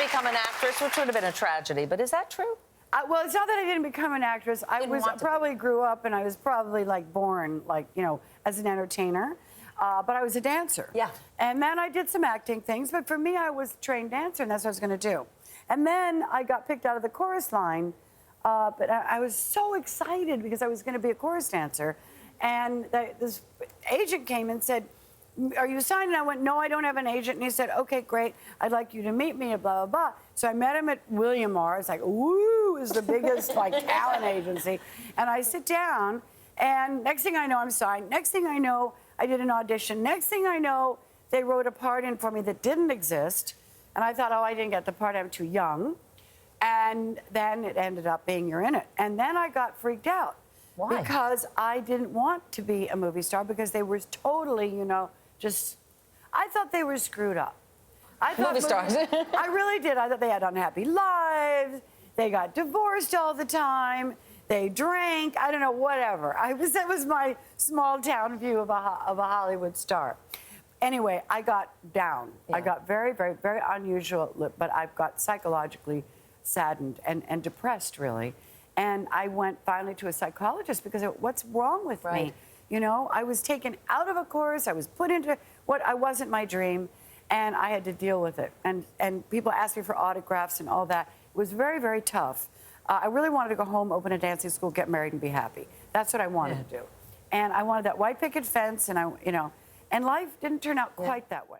become an actress, which would have been a tragedy, but is that true? Well, it's not that I didn't become an actress. I probably grew up and I was probably like born, like, you know, as an entertainer. But I was a dancer. Yeah. And then I did some acting things, but for me, I was a trained dancer, and that's what I was going to do. And then I got picked out of the chorus line, but I was so excited because I was going to be a chorus dancer. And this agent came and said, "Are you signed?" And I went, "No, I don't have an agent." And he said, "Okay, great. I'd like you to meet me," and blah, blah, blah. So I met him at William R. It's like, woo, is the biggest, like, talent agency. And I sit down, and next thing I know, I'm signed. Next thing I know, I did an audition. Next thing I know, they wrote a part in for me that didn't exist. And I thought, oh, I didn't get the part. I'm too young. And then it ended up being you're in it. And then I got freaked out. Why? Because I didn't want to be a movie star because they were totally, you know, just, I thought they were screwed up. I thought movie stars. I really did. I thought they had unhappy lives. They got divorced all the time. They drank. I don't know, whatever. That was my small town view of a Hollywood star. Anyway, I got down. Yeah. I got very, very, very unusual, but I got psychologically saddened and depressed, really. And I went finally to a psychologist because what's wrong with me? You know, I was taken out of a course. I was put into what I wasn't my dream, and I had to deal with it. And people asked me for autographs and all that. It was very, very tough. I really wanted to go home, open a dancing school, get married, and be happy. That's what I wanted to do. And I wanted that white picket fence, and you know, and life didn't turn out quite that way.